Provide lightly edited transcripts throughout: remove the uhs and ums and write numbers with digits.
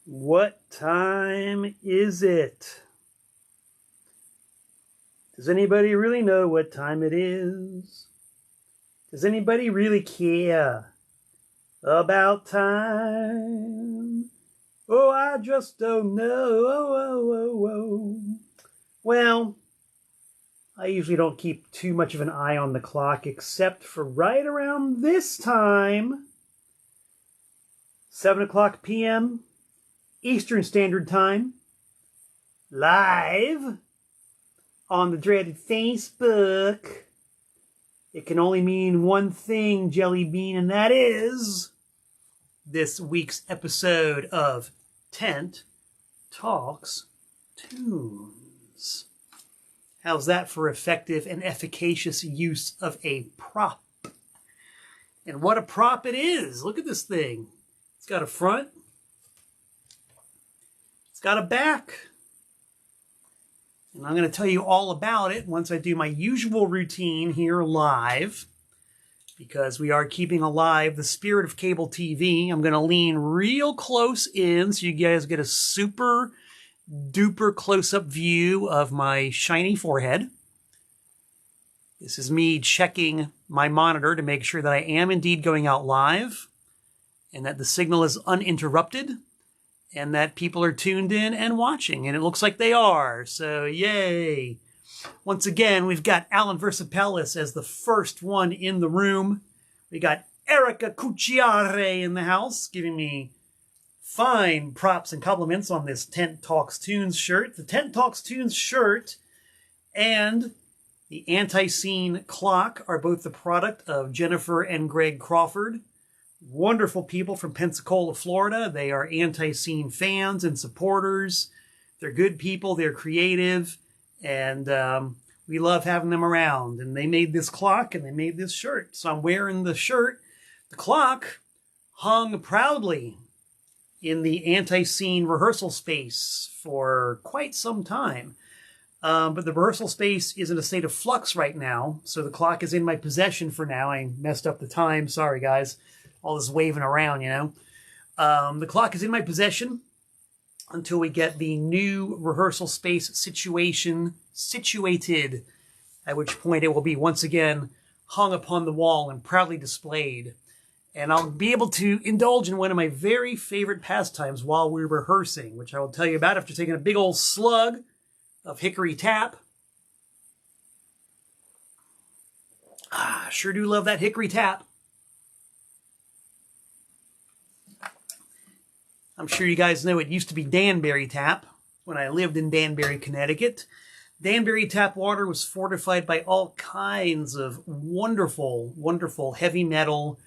What time is it? Does anybody really know what time it is? Does anybody really care about time? Oh, I just don't know. Well, I usually don't keep too much of an eye on the clock except for right around this time, 7 o'clock p.m. Eastern Standard Time, live on the dreaded Facebook. It can only mean one thing, Jelly Bean, and that is this week's episode of Tent Talks Tunes. How's that for effective and efficacious use of a prop? And what a prop it is. Look at this thing. It's got a front. It's got a back. And I'm going to tell you all about it once I do my usual routine here live, because we are keeping alive the spirit of cable TV. I'm going to lean real close in so you guys get a super duper close-up view of my shiny forehead. This is me checking my monitor to make sure that I am indeed going out live and that the signal is uninterrupted and that people are tuned in and watching, and it looks like they are, so yay. Once again, we've got Alan Versapellis as the first one in the room. We got Erica Cucciare in the house, giving me fine props and compliments on this Tent Talks Tunes shirt. The Tent Talks Tunes shirt and the Anti-Scene clock are both the product of Jennifer and Greg Crawford. Wonderful people from Pensacola, Florida. They are Anti-Scene fans and supporters. They're good people. They're creative. And we love having them around. And they made this clock and they made this shirt. So I'm wearing the shirt. The clock hung proudly in the Anti-Scene rehearsal space for quite some time. But the rehearsal space is in a state of flux right now. So the clock is in my possession for now. I messed up the time. Sorry, guys. All this waving around, you know. The clock is in my possession until we get the new rehearsal space situation situated, at which point it will be once again hung upon the wall and proudly displayed. And I'll be able to indulge in one of my very favorite pastimes while we're rehearsing, which I will tell you about after taking a big old slug of hickory tap. Sure do love that hickory tap. I'm sure you guys know it used to be Danbury tap when I lived in Danbury, Connecticut. Danbury tap water was fortified by all kinds of wonderful, wonderful heavy metal,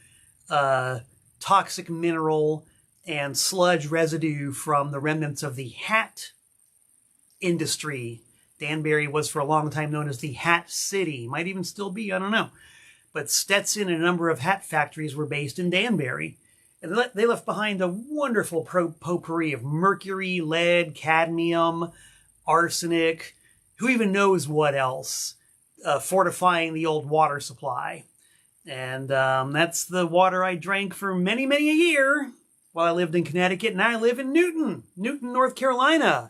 toxic mineral, and sludge residue from the remnants of the hat industry. Danbury was for a long time known as the Hat City. Might even still be, I don't know. But Stetson and a number of hat factories were based in Danbury. And they left behind a wonderful potpourri of mercury, lead, cadmium, arsenic, who even knows what else, fortifying the old water supply. And that's the water I drank for many, many a year while I lived in Connecticut. And I live in Newton, North Carolina,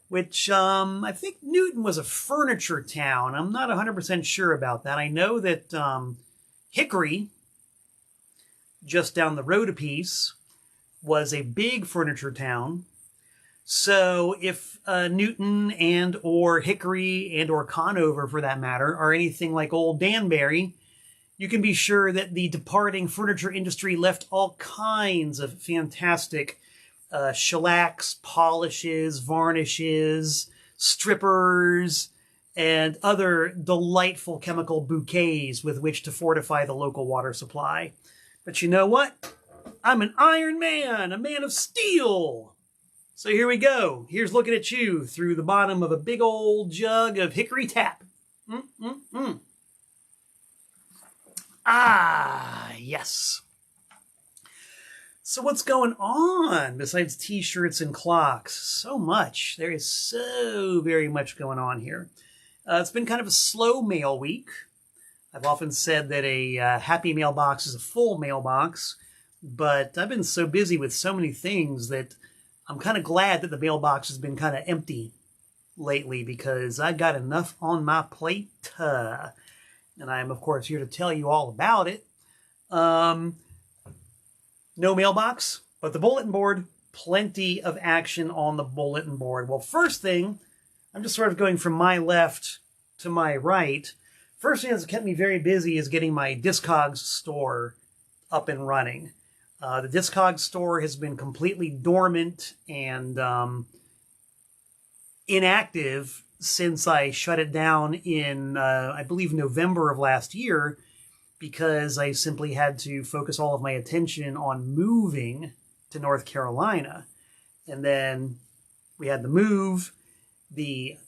which I think Newton was a furniture town. I'm not 100% sure about that. I know that Hickory, just down the road a piece, was a big furniture town. So if Newton and or Hickory and or Conover, for that matter, are anything like old Danbury, you can be sure that the departing furniture industry left all kinds of fantastic shellacks, polishes, varnishes, strippers, and other delightful chemical bouquets with which to fortify the local water supply. But you know what? I'm an Iron Man, a man of steel. So here we go. Here's looking at you through the bottom of a big old jug of hickory tap. Ah, yes. So what's going on besides t-shirts and clocks? So much. There is so very much going on here. It's been kind of a slow mail week. I've often said that a happy mailbox is a full mailbox, but I've been so busy with so many things that I'm kind of glad that the mailbox has been kind of empty lately because I got enough on my plate. And I'm, of course, here to tell you all about it. No mailbox, but the bulletin board. Plenty of action on the bulletin board. Well, first thing, I'm just sort of going from my left to my right. First thing that's kept me very busy is getting my Discogs store up and running. The Discogs store has been completely dormant and inactive since I shut it down in, I believe, November of last year, because I simply had to focus all of my attention on moving to North Carolina. And then we had the move, the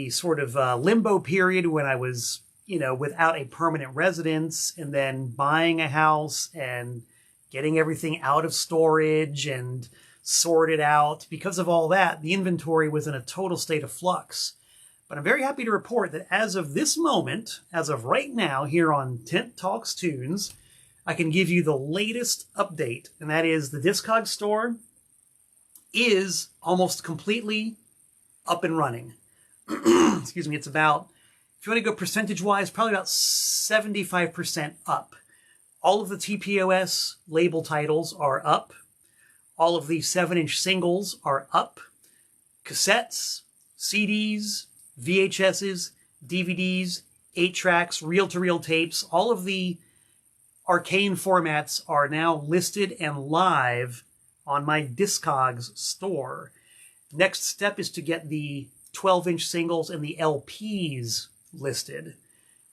sort of limbo period when I was, without a permanent residence, and then buying a house and getting everything out of storage and sorted out. Because of all that, the inventory was in a total state of flux. But I'm very happy to report that as of this moment, as of right now, here on Tent Talks Tunes, I can give you the latest update, and that is the Discogs store is almost completely up and running. Excuse me, it's about, if you want to go percentage-wise, probably about 75% up. All of the TPOS label titles are up. All of the 7-inch singles are up. Cassettes, CDs, VHSs, DVDs, 8-tracks, reel-to-reel tapes, all of the arcane formats are now listed and live on my Discogs store. Next step is to get the 12-inch singles and the LPs listed.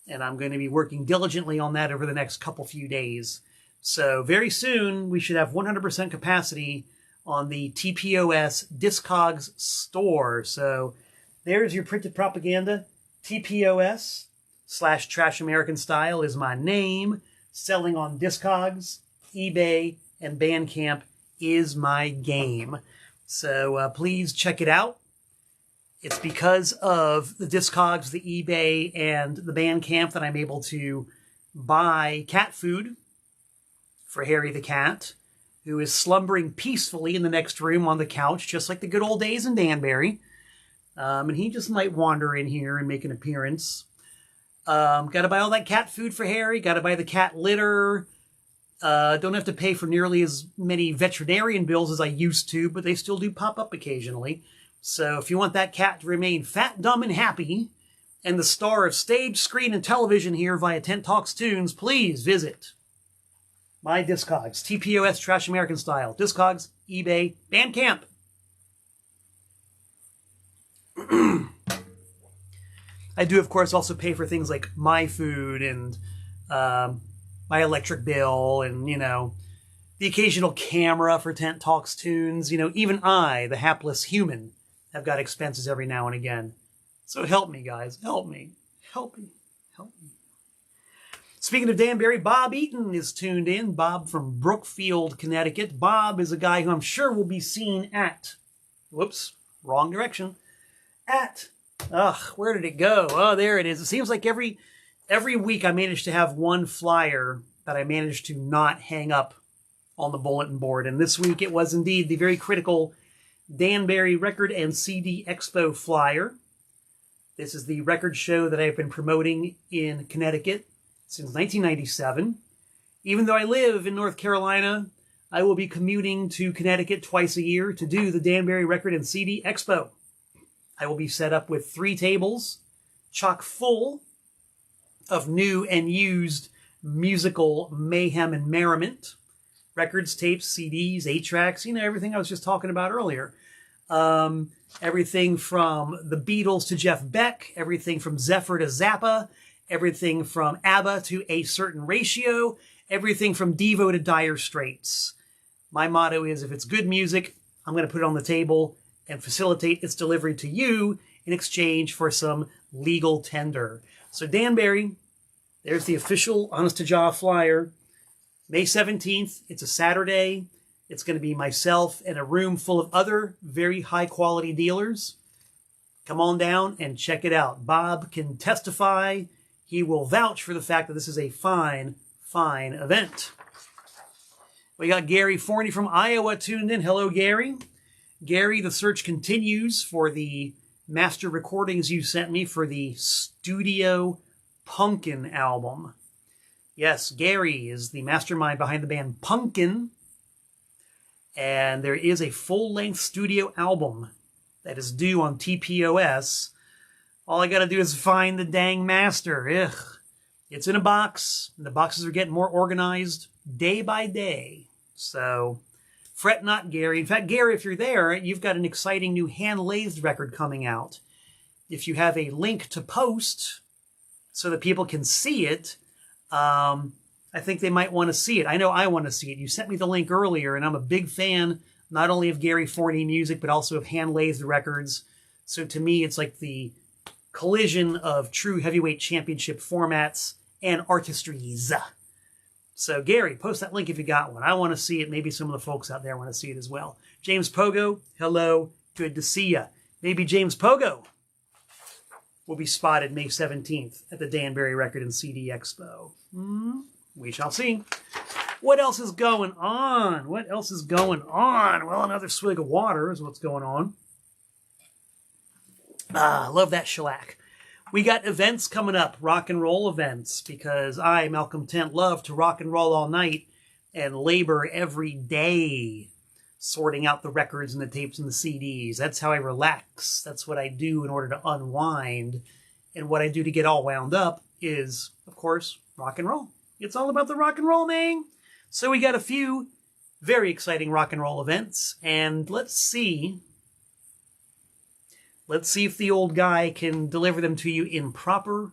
And I'm going to be working diligently on that over the next few days. So very soon, we should have 100% capacity on the TPOS Discogs store. So there's your printed propaganda. TPOS/Trash American Style is my name. Selling on Discogs, eBay, and Bandcamp is my game. So please check it out. It's because of the Discogs, the eBay, and the Bandcamp that I'm able to buy cat food for Harry the cat, who is slumbering peacefully in the next room on the couch, just like the good old days in Danbury. And he just might wander in here and make an appearance. Got to buy all that cat food for Harry. Got to buy the cat litter. Don't have to pay for nearly as many veterinarian bills as I used to, but they still do pop up occasionally. So if you want that cat to remain fat, dumb, and happy, and the star of stage, screen, and television here via Tent Talks Tunes, please visit my Discogs. TPOS Trash American Style. Discogs, eBay, Bandcamp. I do, of course, also pay for things like my food and my electric bill and, the occasional camera for Tent Talks Tunes. Even I, the hapless human, have got expenses every now and again. So help me, guys. Help me. Help me. Help me. Speaking of Danbury, Bob Eaton is tuned in. Bob from Brookfield, Connecticut. Bob is a guy who I'm sure will be seen at... Whoops, wrong direction. Where did it go? Oh, there it is. It seems like every week I manage to have one flyer that I manage to not hang up on the bulletin board. And this week it was indeed the very critical Danbury Record and CD Expo flyer. This is the record show that I've been promoting in Connecticut since 1997. Even though I live in North Carolina, I will be commuting to Connecticut twice a year to do the Danbury Record and CD Expo. I will be set up with 3 tables, chock full of new and used musical mayhem and merriment. Records, tapes, CDs, 8-tracks, everything I was just talking about earlier. Everything from the Beatles to Jeff Beck, everything from Zephyr to Zappa, everything from ABBA to A Certain Ratio, everything from Devo to Dire Straits. My motto is, if it's good music, I'm going to put it on the table and facilitate its delivery to you in exchange for some legal tender. So Danbury, there's the official Honest to Jaw flyer. May 17th, it's a Saturday. It's going to be myself and a room full of other very high-quality dealers. Come on down and check it out. Bob can testify. He will vouch for the fact that this is a fine, fine event. We got Gary Forney from Iowa tuned in. Hello, Gary. Gary, the search continues for the master recordings you sent me for the Studio Punkin album. Yes, Gary is the mastermind behind the band Punkin. And there is a full-length studio album that is due on TPOS. All I got to do is find the dang master. Ugh. It's in a box. And the boxes are getting more organized day by day. So, fret not, Gary. In fact, Gary, if you're there, you've got an exciting new hand-lathed record coming out. If you have a link to post so that people can see it, I think they might want to see it. I know I want to see it. You sent me the link earlier, and I'm a big fan not only of Gary Forney music, but also of hand-lathed records. So to me, it's like the collision of true heavyweight championship formats and artistries. So Gary, post that link if you got one. I want to see it. Maybe some of the folks out there want to see it as well. James Pogo, hello. Good to see ya. Maybe James Pogo will be spotted May 17th at the Danbury Record and CD Expo. We shall see. What else is going on? What else is going on? Well, another swig of water is what's going on. I love that shellac. We got events coming up, rock and roll events, because I, Malcolm Tent, love to rock and roll all night and labor every day sorting out the records and the tapes and the CDs. That's how I relax. That's what I do in order to unwind. And what I do to get all wound up is, of course, rock and roll. It's all about the rock and roll, man. So we got a few very exciting rock and roll events, and let's see if the old guy can deliver them to you in proper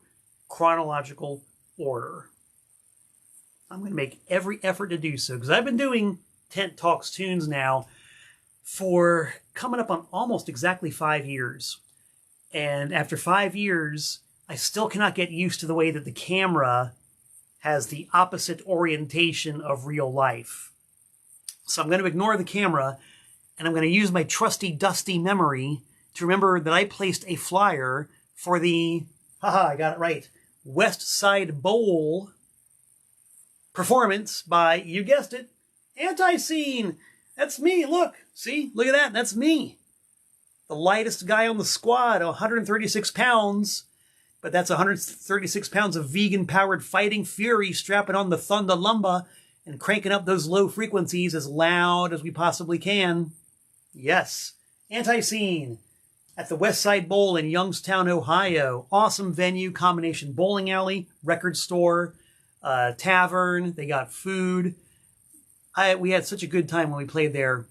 chronological order. I'm going to make every effort to do so, because I've been doing Tent Talks Tunes now for coming up on almost exactly 5 years. And after 5 years, I still cannot get used to the way that the camera has the opposite orientation of real life. So I'm going to ignore the camera, and I'm going to use my trusty, dusty memory to remember that I placed a flyer for the, I got it right, West Side Bowl performance by, you guessed it, Anti-Scene. That's me, look. See? Look at that. That's me. The lightest guy on the squad, 136 pounds. But that's 136 pounds of vegan-powered fighting fury strapping on the Thunder Lumba and cranking up those low frequencies as loud as we possibly can. Yes, Anti-Scene at the West Side Bowl in Youngstown, Ohio. Awesome venue, combination bowling alley, record store, tavern. They got food. We had such a good time when we played there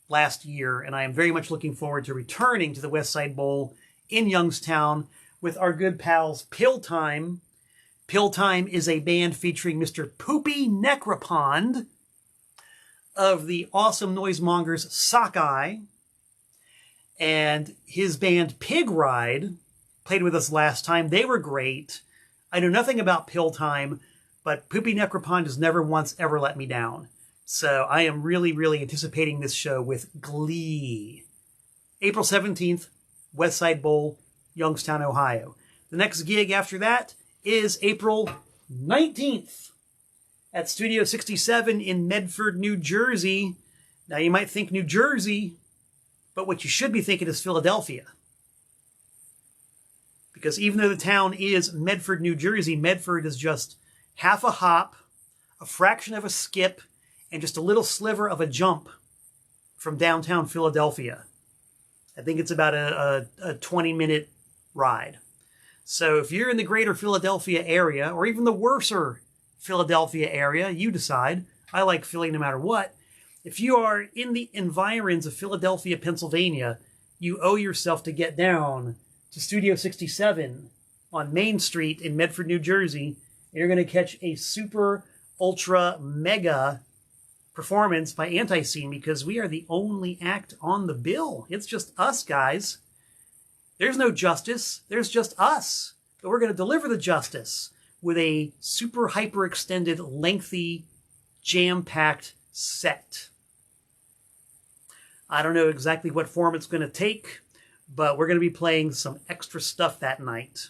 last year, and I am very much looking forward to returning to the West Side Bowl in Youngstown with our good pals Pill Time. Pill Time is a band featuring Mr. Poopy Necropond of the awesome Noisemongers Sockeye, and his band Pig Ride played with us last time. They were great. I know nothing about Pill Time, but Poopy Necropond has never once ever let me down. So I am really, really anticipating this show with glee. April 17th, West Side Bowl, Youngstown, Ohio. The next gig after that is April 19th at Studio 67 in Medford, New Jersey. Now you might think New Jersey, but what you should be thinking is Philadelphia. Because even though the town is Medford, New Jersey, Medford is just half a hop, a fraction of a skip, and just a little sliver of a jump from downtown Philadelphia. I think it's about a 20-minute ride. So if you're in the greater Philadelphia area, or even the worser Philadelphia area, you decide. I like Philly no matter what. If you are in the environs of Philadelphia, Pennsylvania, you owe yourself to get down to Studio 67 on Main Street in Medford, New Jersey. And you're going to catch a super, ultra, mega performance by Anti-Scene, because we are the only act on the bill. It's just us, guys. There's no justice. There's just us. But we're going to deliver the justice with a super hyper extended, lengthy, jam-packed set. I don't know exactly what form it's going to take, but we're going to be playing some extra stuff that night.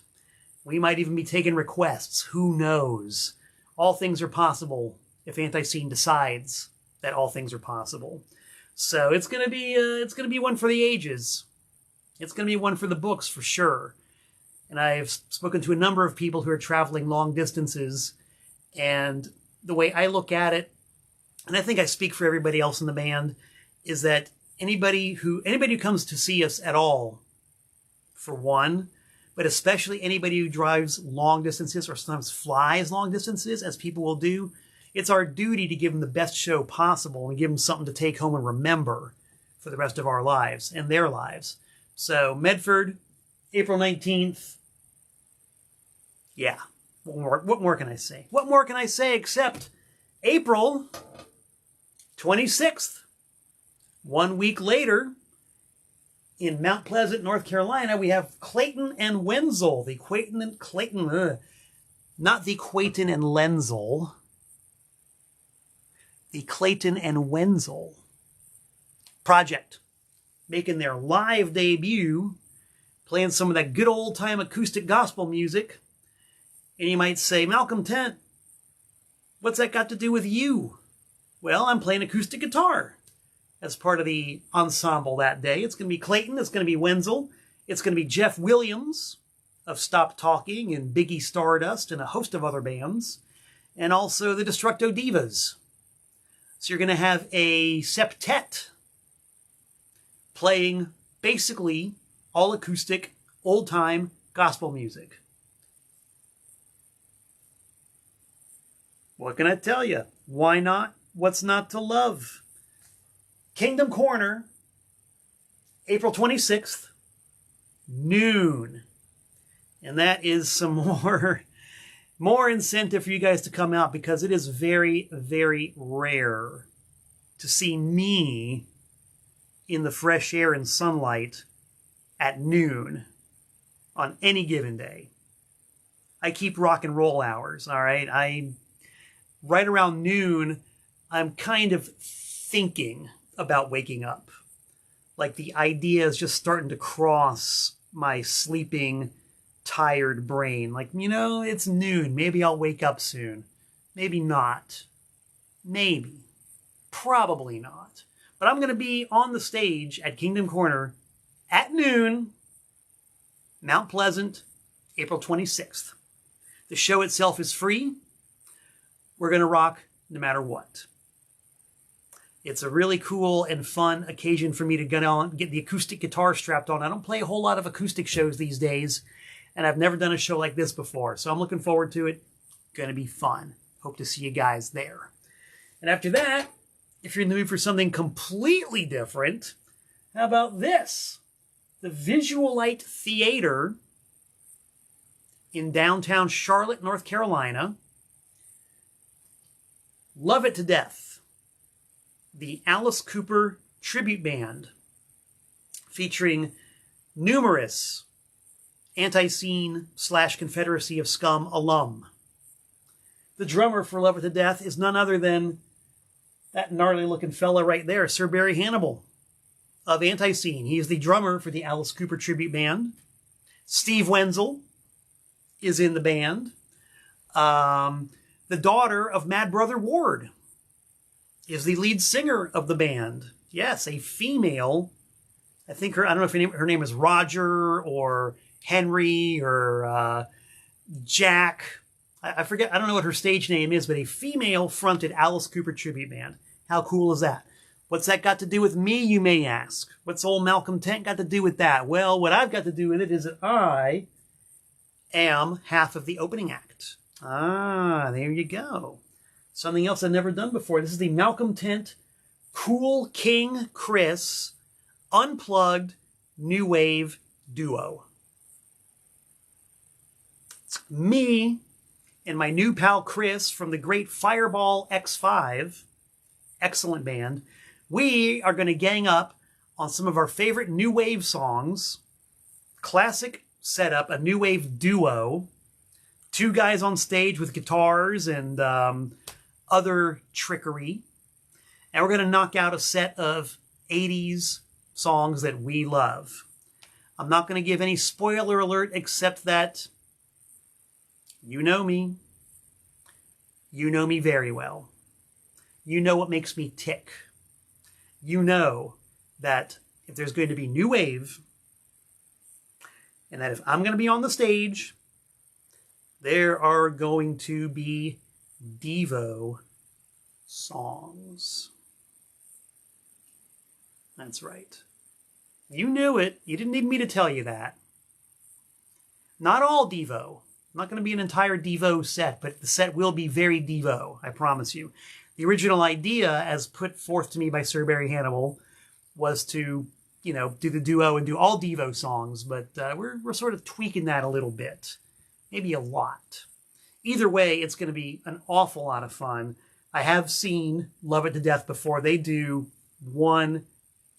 We might even be taking requests. Who knows? All things are possible if Anti-Scene decides that all things are possible. So it's gonna be one for the ages. It's gonna be one for the books for sure. And I've spoken to a number of people who are traveling long distances, and the way I look at it, and I think I speak for everybody else in the band, is that anybody who comes to see us at all, for one, but especially anybody who drives long distances or sometimes flies long distances, as people will do, it's our duty to give them the best show possible and give them something to take home and remember for the rest of our lives and their lives. So Medford, April 19th. Yeah, what more can I say? What more can I say except April 26th, 1 week later, in Mount Pleasant, North Carolina, we have Clayton and Wenzel. The Clayton and not the Clayton and Lenzel. The Clayton and Wenzel project, making their live debut, playing some of that good old-time acoustic gospel music. And you might say, Malcolm Tent, what's that got to do with you? Well, I'm playing acoustic guitar as part of the ensemble that day. It's going to be Clayton, it's going to be Wenzel, it's going to be Jeff Williams of Stop Talking and Ziggy Stardust and a host of other bands, and also the Destructo Divas. So you're going to have a septet playing basically all acoustic, old-time gospel music. What can I tell you? Why not? What's not to love? Kingdom Corner, April 26th, noon. And that is some more incentive for you guys to come out, because it is very, very rare to see me in the fresh air and sunlight at noon on any given day. I keep rock and roll hours, all right? Right around noon, I'm kind of thinking about waking up. Like the idea is just starting to cross my sleeping, tired brain. Like, it's noon. Maybe I'll wake up soon. Maybe not. Maybe. Probably not. But I'm going to be on the stage at Kingdom Corner at noon, Mount Pleasant, April 26th. The show itself is free. We're going to rock no matter what. It's a really cool and fun occasion for me to get the acoustic guitar strapped on. I don't play a whole lot of acoustic shows these days, and I've never done a show like this before, so I'm looking forward to it. Going to be fun. Hope to see you guys there. And after that, if you're in the mood for something completely different, how about this? The Visualite Theater in downtown Charlotte, North Carolina. Love it to death. The Alice Cooper Tribute Band, featuring numerous anti-scene / Confederacy of Scum alum. The drummer for Love It to Death is none other than that gnarly-looking fella right there, Sir Barry Hannibal of Anti-Scene. He is the drummer for the Alice Cooper Tribute Band. Steve Wenzel is in the band. The daughter of Mad Brother Ward is the lead singer of the band. Yes, a female. I don't know if her name is Roger or Henry or Jack. I forget. I don't know what her stage name is, but a female-fronted Alice Cooper tribute band. How cool is that? What's that got to do with me, you may ask? What's old Malcolm Tent got to do with that? Well, what I've got to do with it is that I am half of the opening act. Ah, there you go. Something else I've never done before. This is the Malcolm Tent Cool King Chris Unplugged New Wave Duo. It's me and my new pal Chris from the great Fireball X5. Excellent band. We are going to gang up on some of our favorite new wave songs. Classic setup, a new wave duo. Two guys on stage with guitars and other trickery. And we're going to knock out a set of 80s songs that we love. I'm not going to give any spoiler alert except that you know me. You know me very well. you know what makes me tick. You know that if there's going to be new wave, and that if I'm going to be on the stage, there are going to be Devo songs. That's right. You knew it. You didn't need me to tell you that. Not all Devo. Not going to be an entire Devo set, but the set will be very Devo, I promise you. The original idea, as put forth to me by Sir Barry Hannibal, was to, you know, do the duo and do all Devo songs, but we're sort of tweaking that a little bit. Maybe a lot. Either way, it's going to be an awful lot of fun. I have seen Love It to Death before. They do one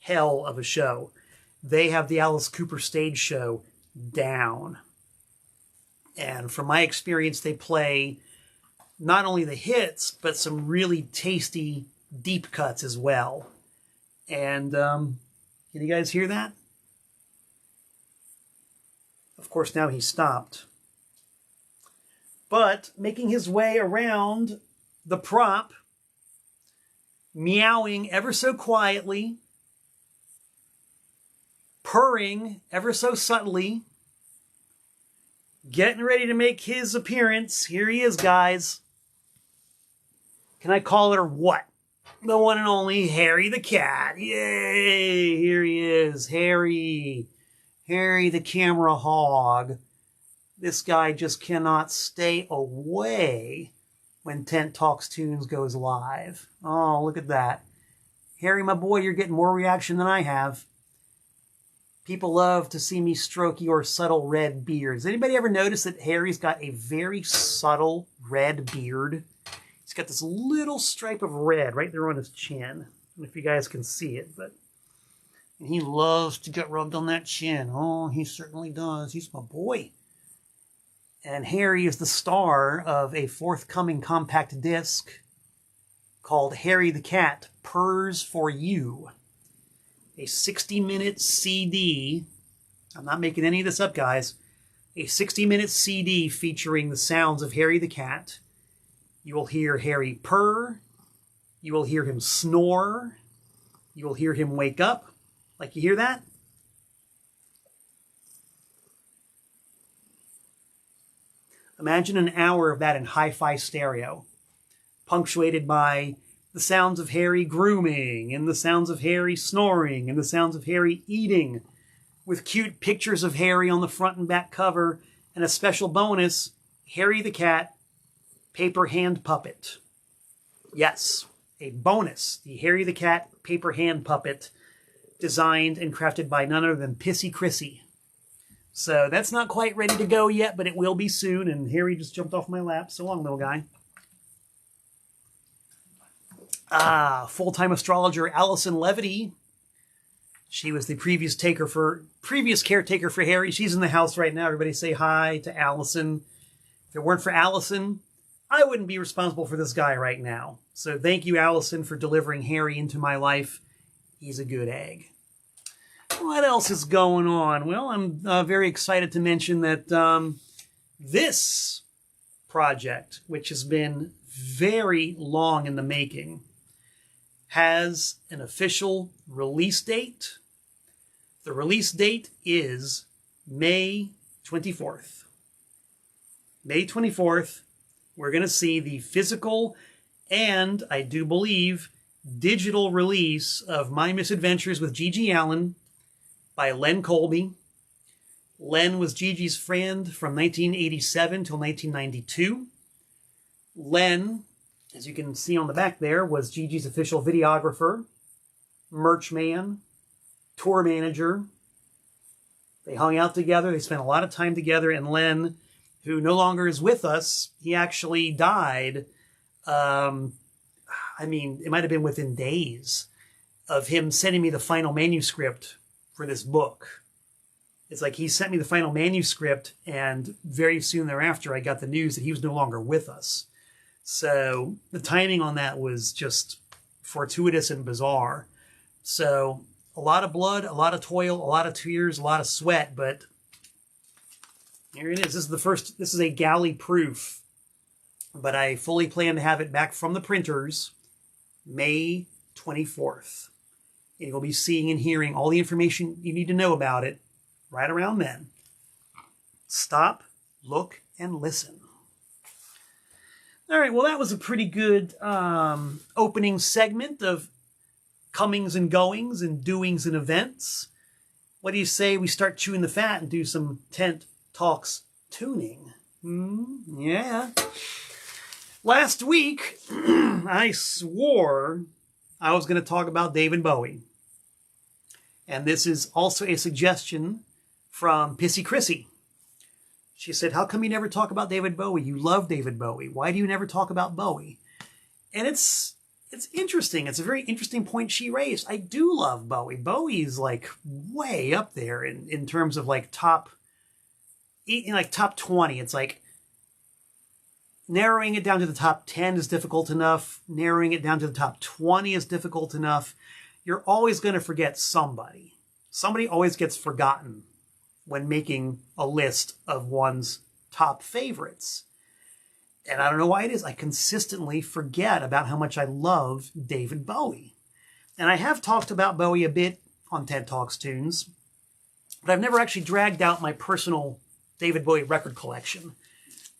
hell of a show. They have the Alice Cooper stage show down. And from my experience, they play not only the hits, but some really tasty deep cuts as well. And can you guys hear that? Of course, now he's stopped. But making his way around the prop, meowing ever so quietly, purring ever so subtly, getting ready to make his appearance. Here he is, guys. Can I call her what? The one and only Harry the Cat. Yay! Here he is, Harry. Harry the camera hog. This guy just cannot stay away when Tent Talks Tunes goes live. Oh, look at that. Harry, my boy, you're getting more reaction than I have. People love to see me stroke your subtle red beards. Anybody ever notice that Harry's got a very subtle red beard? He's got this little stripe of red right there on his chin. I don't know if you guys can see it, but and he loves to get rubbed on that chin. Oh, he certainly does. He's my boy. And Harry is the star of a forthcoming compact disc called Harry the Cat Purrs for You. A 60-minute CD. I'm not making any of this up, guys. A 60-minute CD featuring the sounds of Harry the Cat. You will hear Harry purr. You will hear him snore. You will hear him wake up. Like, you hear that? Imagine an hour of that in hi-fi stereo, punctuated by the sounds of Harry grooming, and the sounds of Harry snoring, and the sounds of Harry eating, with cute pictures of Harry on the front and back cover, and a special bonus, Harry the Cat paper hand puppet. Yes, a bonus, the Harry the Cat paper hand puppet, designed and crafted by none other than Pissy Chrissy. So that's not quite ready to go yet, but it will be soon, and Harry just jumped off my lap. So long, little guy. Full-time astrologer Allison Levity. She was the previous caretaker for Harry. She's in the house right now. Everybody say hi to Allison. If it weren't for Allison, I wouldn't be responsible for this guy right now. So thank you, Allison, for delivering Harry into my life. He's a good egg. What else is going on? Well, I'm very excited to mention that this project, which has been very long in the making, has an official release date. The release date is May 24th. May 24th, we're going to see the physical and, I do believe, digital release of My Misadventures with Gigi Allen by Len Colby. Len was Gigi's friend from 1987 till 1992. Len, as you can see on the back there, was Gigi's official videographer, merch man, tour manager. They hung out together. They spent a lot of time together. And Len, who no longer is with us, he actually died. I mean, it might have been within days of him sending me the final manuscript for this book. It's like he sent me the final manuscript, and very soon thereafter, I got the news that he was no longer with us. So the timing on that was just fortuitous and bizarre. So a lot of blood, a lot of toil, a lot of tears, a lot of sweat, but here it is. This is a galley proof, but I fully plan to have it back from the printers May 24th. And you'll be seeing and hearing all the information you need to know about it right around then. Stop, look, and listen. All right, well, that was a pretty good opening segment of comings and goings and doings and events. What do you say we start chewing the fat and do some Tent Talks tuning? Yeah. Last week, I swore I was going to talk about David Bowie. And this is also a suggestion from Pissy Chrissy. She said, how come you never talk about David Bowie? You love David Bowie. Why do you never talk about Bowie? And it's interesting. It's a very interesting point she raised. I do love Bowie. Bowie's like way up there in terms of like top 20. It's like narrowing it down to the top 10 is difficult enough. Narrowing it down to the top 20 is difficult enough. You're always going to forget somebody. Somebody always gets forgotten when making a list of one's top favorites. And I don't know why it is. I consistently forget about how much I love David Bowie. And I have talked about Bowie a bit on TED Talks Tunes, but I've never actually dragged out my personal David Bowie record collection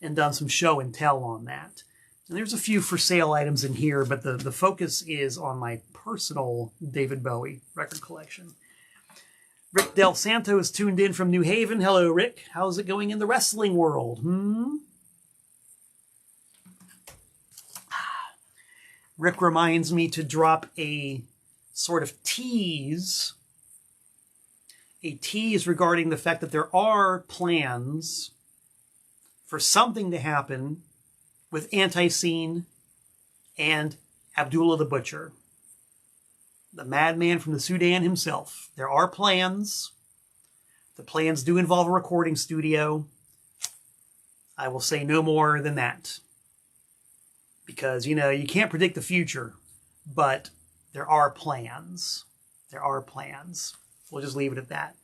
and done some show and tell on that. And there's a few for sale items in here, but the focus is on my personal David Bowie record collection. Rick Del Santo is tuned in from New Haven. Hello, Rick. How's it going in the wrestling world? Rick reminds me to drop a sort of tease. A tease regarding the fact that there are plans for something to happen with Anti-Scene and Abdullah the Butcher, the madman from the Sudan himself. There are plans. The plans do involve a recording studio. I will say no more than that. Because, you know, you can't predict the future, but there are plans. There are plans. We'll just leave it at that.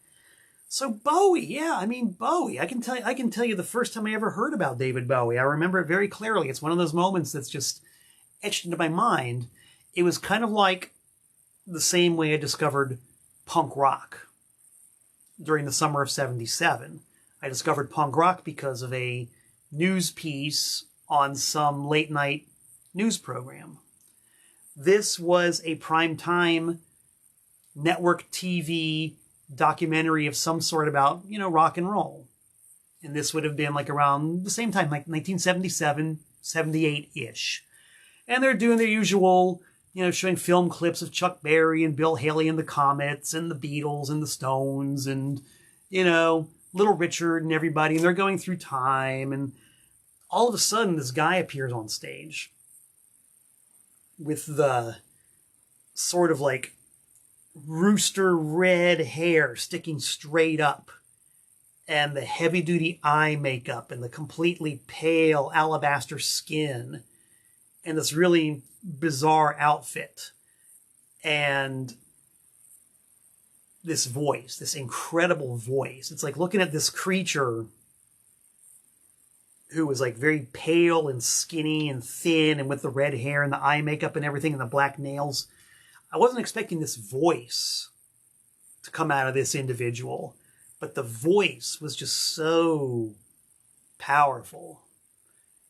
So Bowie, yeah, I mean, Bowie. I can tell you the first time I ever heard about David Bowie. I remember it very clearly. It's one of those moments that's just etched into my mind. It was kind of like the same way I discovered punk rock during the summer of '77. I discovered punk rock because of a news piece on some late night news program. This was a primetime network TV documentary of some sort about, you know, rock and roll. And this would have been like around the same time, like 1977, 78-ish. And they're doing their usual, you know, showing film clips of Chuck Berry and Bill Haley and the Comets and the Beatles and the Stones and, you know, Little Richard and everybody. And they're going through time. And all of a sudden, this guy appears on stage with the sort of like rooster red hair sticking straight up and the heavy-duty eye makeup and the completely pale alabaster skin and this really bizarre outfit and this voice, this incredible voice. It's like looking at this creature who was like very pale and skinny and thin and with the red hair and the eye makeup and everything and the black nails. I wasn't expecting this voice to come out of this individual, but the voice was just so powerful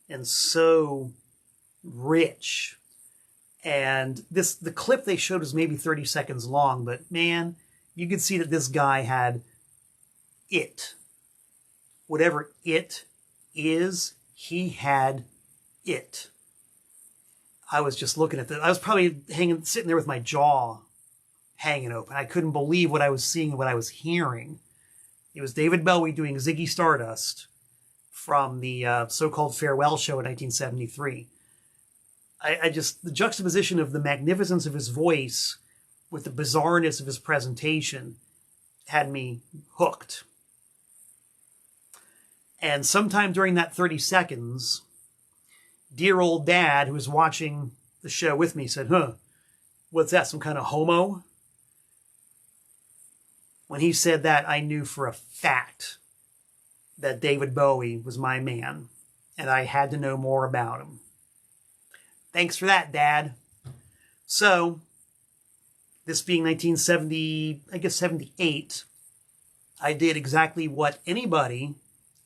and so rich. And the clip they showed was maybe 30 seconds long, but man, you could see that this guy had it. Whatever it is, he had it. I was just looking at that. I was probably sitting there with my jaw hanging open. I couldn't believe what I was seeing and what I was hearing. It was David Bowie doing Ziggy Stardust from the so-called farewell show in 1973. The juxtaposition of the magnificence of his voice with the bizarreness of his presentation had me hooked. And sometime during that 30 seconds, dear old dad, who was watching the show with me, said, what's that, some kind of homo? When he said that, I knew for a fact that David Bowie was my man, and I had to know more about him. Thanks for that, Dad. So, this being 1970, I guess 78, I did exactly what anybody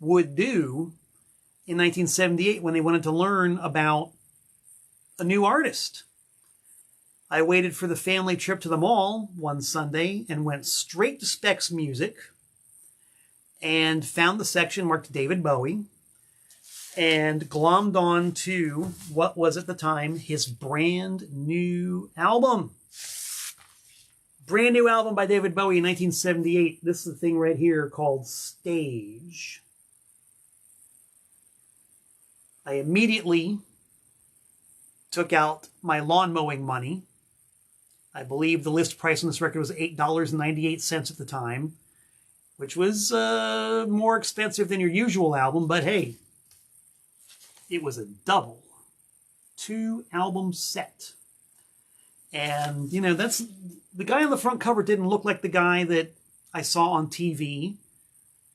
would do in 1978 when they wanted to learn about a new artist. I waited for the family trip to the mall one Sunday and went straight to Specs Music and found the section marked David Bowie and glommed on to what was at the time his brand new album. Brand new album by David Bowie in 1978. This is the thing right here called Stage. I immediately took out my lawn mowing money. I believe the list price on this record was $8.98 at the time, which was more expensive than your usual album, but hey, it was a double 2-album set. And, you know, that's the guy on the front cover didn't look like the guy that I saw on TV,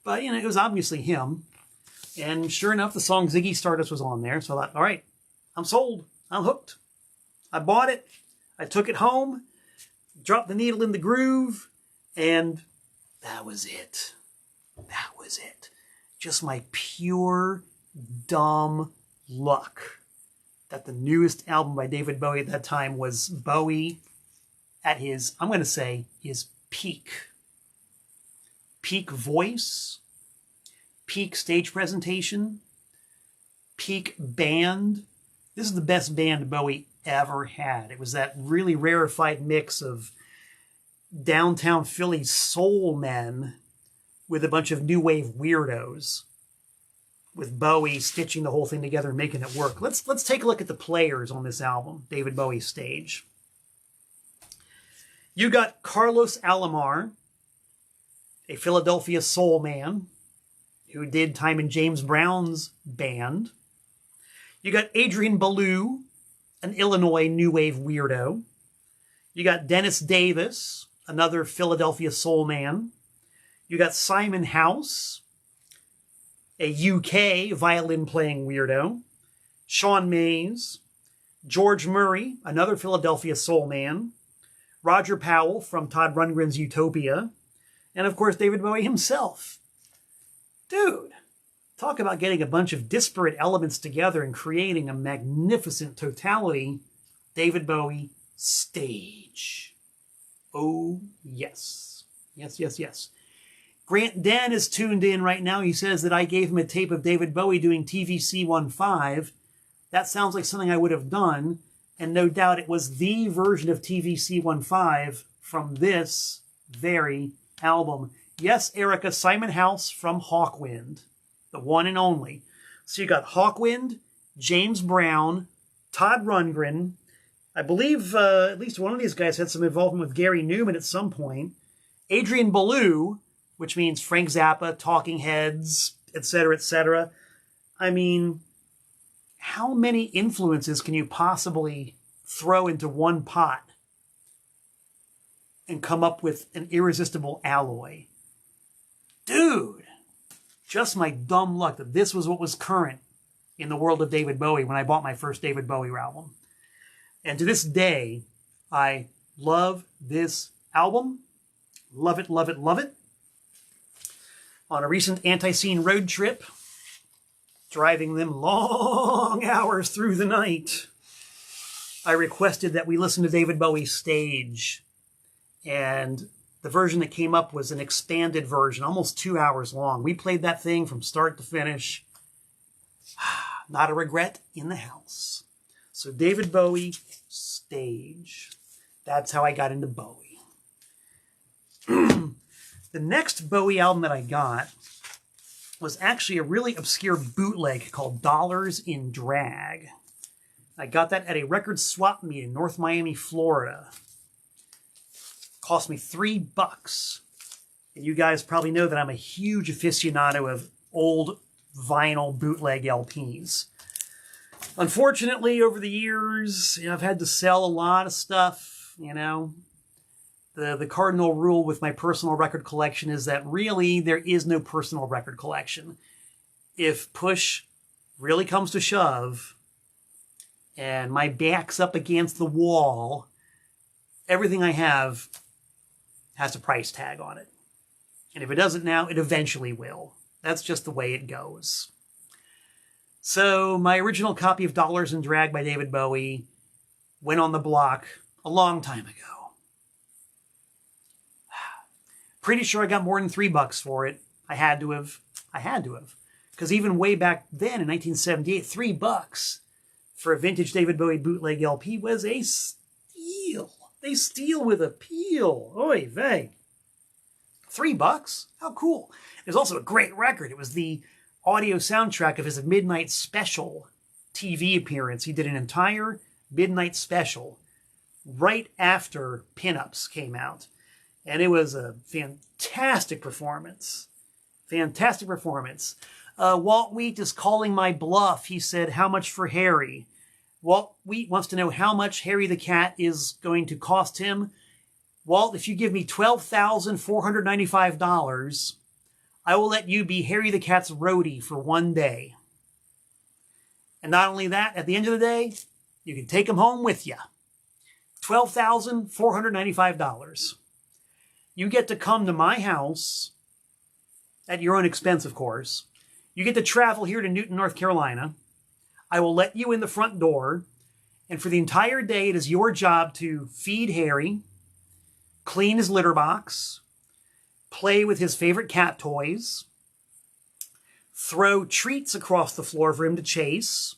but, you know, it was obviously him. And sure enough, the song Ziggy Stardust was on there. So I thought, all right, I'm sold. I'm hooked. I bought it. I took it home, dropped the needle in the groove, and that was it. That was it. Just my pure, dumb luck that the newest album by David Bowie at that time was Bowie at his, I'm going to say, his peak. Peak voice, peak stage presentation, peak band. This is the best band Bowie ever had. It was that really rarefied mix of downtown Philly soul men with a bunch of new wave weirdos, with Bowie stitching the whole thing together and making it work. Let's take a look at the players on this album, David Bowie's Stage. You got Carlos Alomar, a Philadelphia soul man who did time in James Brown's band. You got Adrian Belew, an Illinois new wave weirdo. You got Dennis Davis, another Philadelphia soul man. You got Simon House, a UK violin-playing weirdo. Sean Mays. George Murray, another Philadelphia soul man. Roger Powell from Todd Rundgren's Utopia. And, of course, David Bowie himself. Dude, talk about getting a bunch of disparate elements together and creating a magnificent totality. David Bowie Stage. Oh, yes. Yes, yes, yes. Grant Den is tuned in right now. He says that I gave him a tape of David Bowie doing TVC-15. That sounds like something I would have done, and no doubt it was the version of TVC-15 from this very album. Yes, Erica, Simon House from Hawkwind, the one and only. So you got Hawkwind, James Brown, Todd Rundgren. I believe at least one of these guys had some involvement with Gary Newman at some point. Adrian Belew, which means Frank Zappa, Talking Heads, etc., etc. I mean, how many influences can you possibly throw into one pot and come up with an irresistible alloy? Dude, just my dumb luck that this was what was current in the world of David Bowie when I bought my first David Bowie album. And to this day, I love this album. Love it, love it, love it. On a recent anti-scene road trip, driving them long hours through the night, I requested that we listen to David Bowie's Stage. And the version that came up was an expanded version, almost 2 hours long. We played that thing from start to finish. Not a regret in the house. So David Bowie Stage. That's how I got into Bowie. The next Bowie album that I got was actually a really obscure bootleg called Dollars in Drag. I got that at a record swap meet in North Miami, Florida. Cost me $3. And you guys probably know that I'm a huge aficionado of old vinyl bootleg LPs. Unfortunately, over the years, I've had to sell a lot of stuff, you know. The cardinal rule with my personal record collection is that really there is no personal record collection. If push really comes to shove and my back's up against the wall everything I have has a price tag on it. And if it doesn't now, it eventually will. That's just the way it goes. So my original copy of Dollars and Drag by David Bowie went on the block a long time ago. Pretty sure I got more than $3 for it. I had to have. Because even way back then in 1978, $3 for a vintage David Bowie bootleg LP was a steal. They steal with appeal. Oy vey. $3? How cool. It was also a great record. It was the audio soundtrack of his Midnight Special TV appearance. He did an entire Midnight Special right after Pinups came out. And it was a fantastic performance. Fantastic performance. Walt Wheat is calling my bluff. He said, how much for Harry? Walt Wheat wants to know how much Harry the Cat is going to cost him. Walt, if you give me $12,495, I will let you be Harry the Cat's roadie for one day. And not only that, at the end of the day, you can take him home with you. $12,495. You get to come to my house, at your own expense, of course. You get to travel here to Newton, North Carolina. I will let you in the front door, and for the entire day, it is your job to feed Harry, clean his litter box, play with his favorite cat toys, throw treats across the floor for him to chase.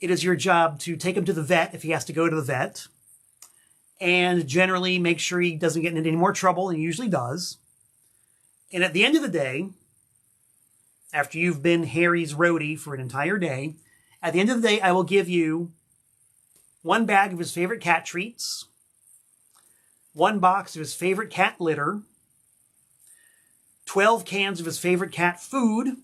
It is your job to take him to the vet if he has to go to the vet, and generally make sure he doesn't get into any more trouble, and he usually does. And at the end of the day, after you've been Harry's roadie for an entire day, at the end of the day, I will give you one bag of his favorite cat treats, one box of his favorite cat litter, 12 cans of his favorite cat food,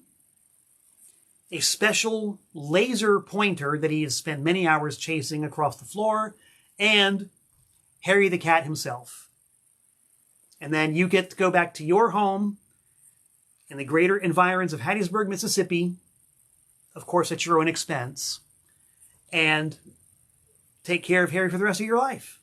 a special laser pointer that he has spent many hours chasing across the floor, and Harry the Cat himself. And then you get to go back to your home in the greater environs of Hattiesburg, Mississippi, of course at your own expense, and take care of Harry for the rest of your life.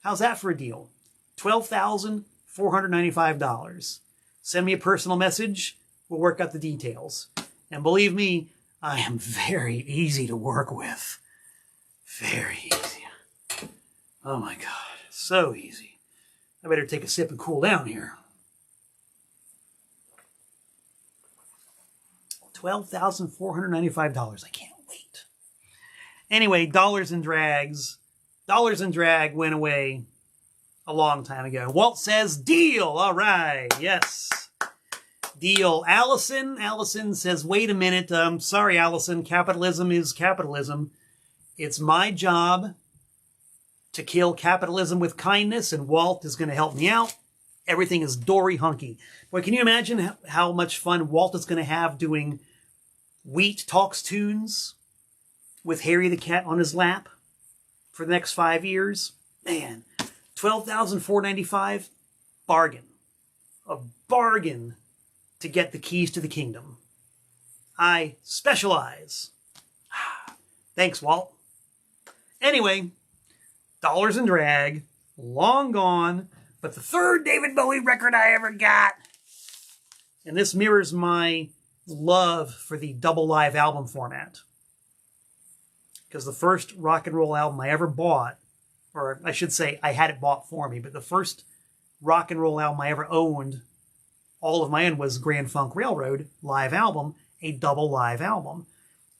How's that for a deal? $12,495. Send me a personal message. We'll work out the details. And believe me, I am very easy to work with. Very easy. Oh my God, so easy. I better take a sip and cool down here. $12,495. I can't wait. Anyway, Dollars and Drags. Dollars and Drag went away a long time ago. Walt says, deal. All right. Yes. Deal. Allison says, wait a minute. Sorry, Allison. Capitalism is capitalism. It's my job to kill capitalism with kindness, and Walt is going to help me out. Everything is dory hunky. Boy, can you imagine how much fun Walt is going to have doing Wheat Talks Tunes with Harry the Cat on his lap for the next 5 years? Man, $12,495, bargain. A bargain to get the keys to the kingdom. I specialize. Thanks, Walt. Anyway, Dollars and Drag, long gone, but the third David Bowie record I ever got. And this mirrors my love for the double live album format. Because the first rock and roll album I ever bought, or I should say I had it bought for me, but the first rock and roll album I ever owned, all of my own, was Grand Funk Railroad live album, a double live album.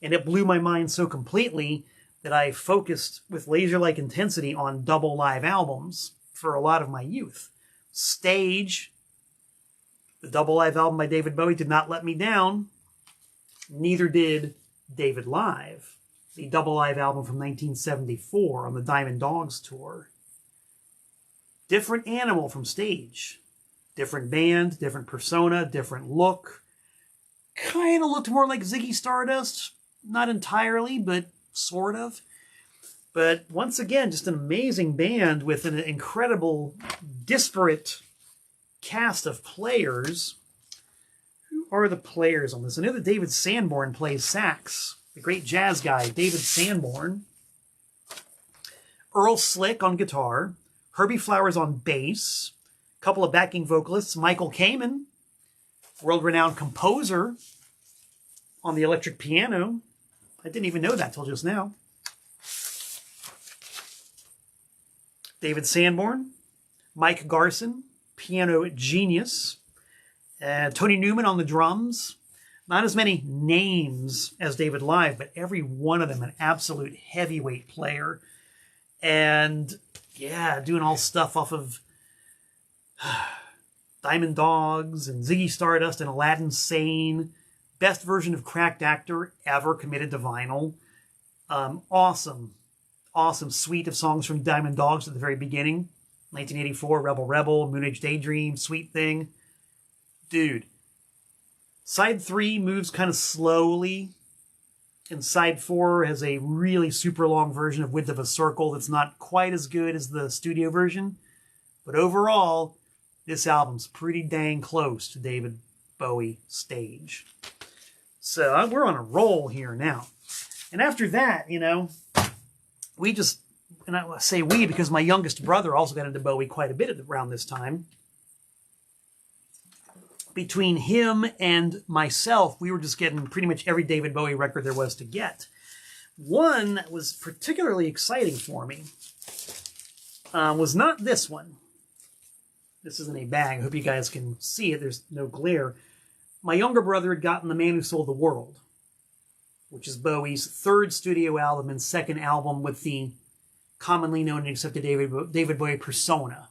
And it blew my mind so completely that I focused with laser-like intensity on double live albums for a lot of my youth. Stage, the double live album by David Bowie, did not let me down. Neither did David Live, the double live album from 1974 on the Diamond Dogs tour. Different animal from Stage. Different band, different persona, different look. Kind of looked more like Ziggy Stardust. Not entirely, but sort of. But once again, just an amazing band with an incredible, disparate cast of players. Who are the players on this? I know that David Sanborn plays sax. The great jazz guy, David Sanborn. Earl Slick on guitar, Herbie Flowers on bass, a couple of backing vocalists, Michael Kamen, world-renowned composer, on the electric piano. I didn't even know that till just now. David Sanborn, Mike Garson, piano genius, Tony Newman on the drums. Not as many names as David live, but every one of them an absolute heavyweight player. And yeah, doing all stuff off of Diamond Dogs and Ziggy Stardust and Aladdin Sane. Best version of Cracked Actor ever committed to vinyl. Awesome suite of songs from Diamond Dogs at the very beginning. 1984, Rebel Rebel, Moon Age Daydream, Sweet Thing. Dude. Side 3 moves kind of slowly. And side 4 has a really super long version of Width of a Circle that's not quite as good as the studio version. But overall, this album's pretty dang close to David Bowie Stage. So we're on a roll here now. And after that, you know, we just, and I say we because my youngest brother also got into Bowie quite a bit around this time. Between him and myself, we were just getting pretty much every David Bowie record there was to get. One that was particularly exciting for me was not this one. This isn't a bag. I hope you guys can see it. There's no glare. My younger brother had gotten The Man Who Sold the World, which is Bowie's third studio album and second album with the commonly known and accepted David Bowie persona.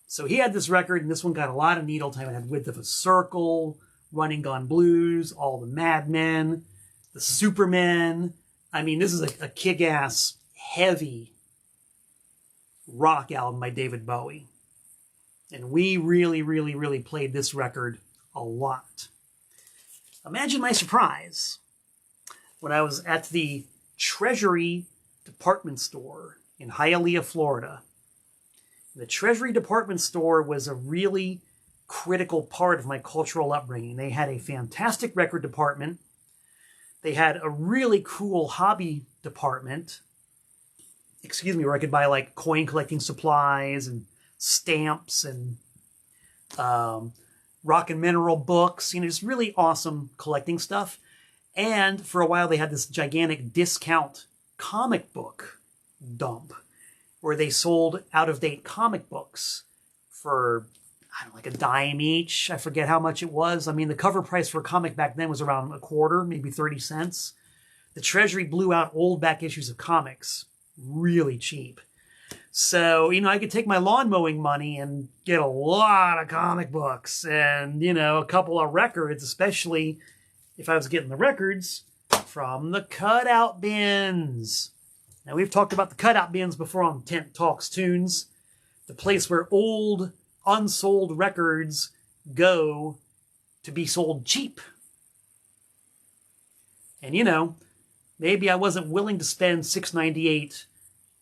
So he had this record, and this one got a lot of needle time. It had Width of a Circle, Running Gone Blues, All the Madmen, The Supermen. I mean, this is a kick-ass, heavy rock album by David Bowie. And we really, really, really played this record a lot. Imagine my surprise when I was at the Treasury department store in Hialeah, Florida. The Treasury department store was a really critical part of my cultural upbringing. They had a fantastic record department. They had a really cool hobby department. Where I could buy like coin collecting supplies and stamps and rock and mineral books. You know, just really awesome collecting stuff. And for a while they had this gigantic discount comic book dump where they sold out-of-date comic books for, I don't know, like a dime each. I forget how much it was. I mean, the cover price for a comic back then was around a quarter, maybe 30 cents. The Treasury blew out old back issues of comics really cheap. So, you know, I could take my lawn mowing money and get a lot of comic books and, you know, a couple of records, especially if I was getting the records from the cutout bins. Now, we've talked about the cutout bins before on Tent Talks Tunes, the place where old, unsold records go to be sold cheap. And, you know, maybe I wasn't willing to spend $6.98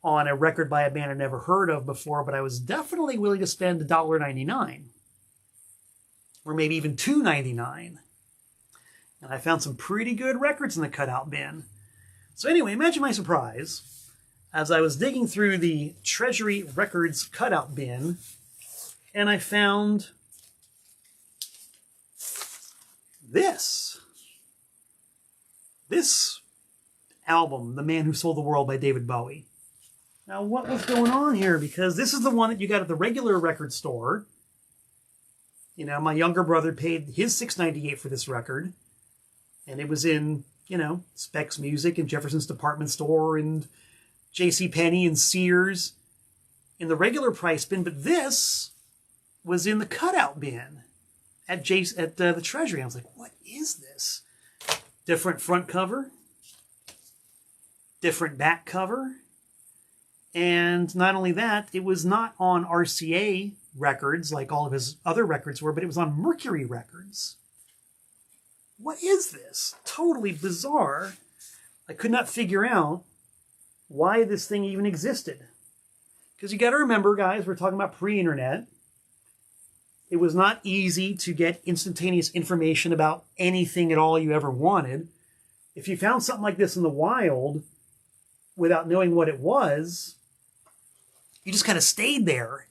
on a record by a band I'd never heard of before, but I was definitely willing to spend $1.99. Or maybe even $2.99. And I found some pretty good records in the cutout bin. So anyway, imagine my surprise as I was digging through the Treasury Records cutout bin, and I found this. This album, The Man Who Sold the World by David Bowie. Now, what was going on here? Because this is the one that you got at the regular record store. You know, my younger brother paid his $6.98 for this record. And it was in, you know, Specs Music and Jefferson's Department Store and JCPenney and Sears in the regular price bin. But this was in the cutout bin at the Treasury. I was like, what is this? Different front cover. Different back cover. And not only that, it was not on RCA records like all of his other records were, but it was on Mercury records. What is this? Totally bizarre. I could not figure out why this thing even existed. Because you got to remember, guys, we're talking about pre-internet. It was not easy to get instantaneous information about anything at all you ever wanted. If you found something like this in the wild without knowing what it was, you just kind of stayed there,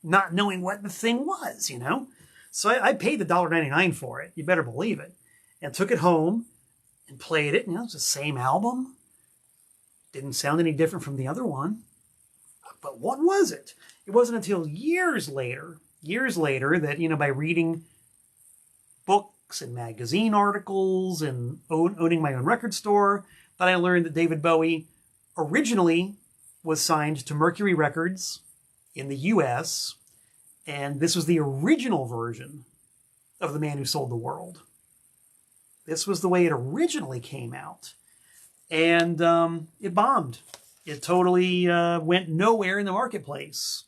not knowing what the thing was, you know? So I paid the $1.99 for it, you better believe it, and took it home and played it. You know, it's the same album. Didn't sound any different from the other one. But what was it? It wasn't until years later that, you know, by reading books and magazine articles and owning my own record store, that I learned that David Bowie originally was signed to Mercury Records in the US, and this was the original version of The Man Who Sold the World. This was the way it originally came out. And it bombed. It totally went nowhere in the marketplace.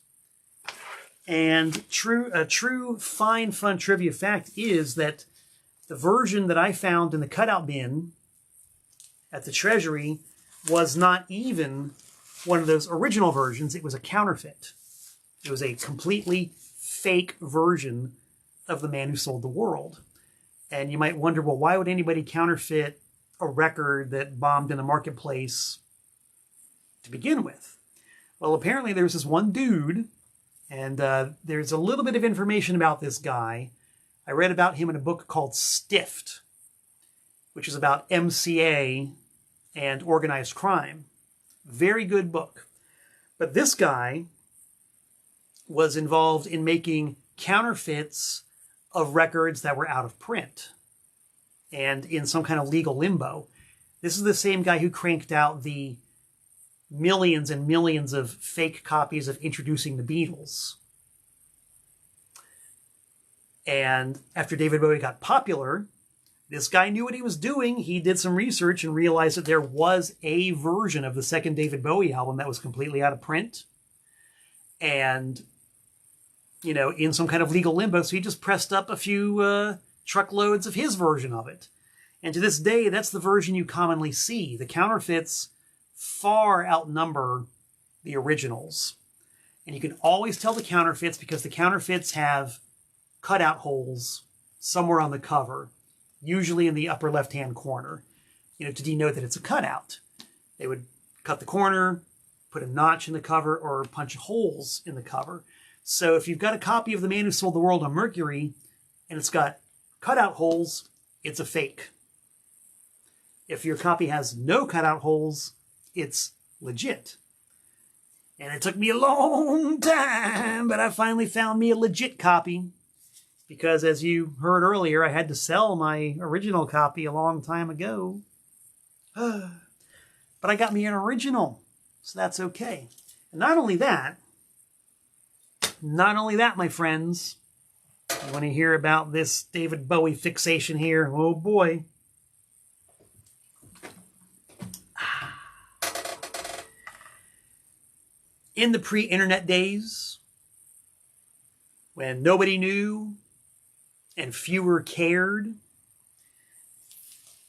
And a true fine, fun trivia fact is that the version that I found in the cutout bin at the Treasury was not even one of those original versions. It was a counterfeit. It was a completely fake version of The Man Who Sold the World. And you might wonder, well, why would anybody counterfeit a record that bombed in the marketplace to begin with? Well, apparently there's this one dude, and there's a little bit of information about this guy. I read about him in a book called Stiffed, which is about MCA and organized crime. Very good book. But this guy was involved in making counterfeits of records that were out of print and in some kind of legal limbo. This is the same guy who cranked out the millions and millions of fake copies of Introducing the Beatles. And after David Bowie got popular, this guy knew what he was doing. He did some research and realized that there was a version of the second David Bowie album that was completely out of print and, you know, in some kind of legal limbo. So he just pressed up a few truckloads of his version of it. And to this day, that's the version you commonly see. The counterfeits far outnumber the originals. And you can always tell the counterfeits because the counterfeits have cutout holes somewhere on the cover, usually in the upper left-hand corner, you know, to denote that it's a cutout. They would cut the corner, put a notch in the cover, or punch holes in the cover. So if you've got a copy of The Man Who Sold the World on Mercury, and it's got cutout holes, it's a fake. If your copy has no cutout holes, it's legit. And it took me a long time, but I finally found me a legit copy. Because as you heard earlier, I had to sell my original copy a long time ago. But I got me an original, so that's okay. And not only that, my friends, you want to hear about this David Bowie fixation here? Oh boy. In the pre-internet days, when nobody knew and fewer cared,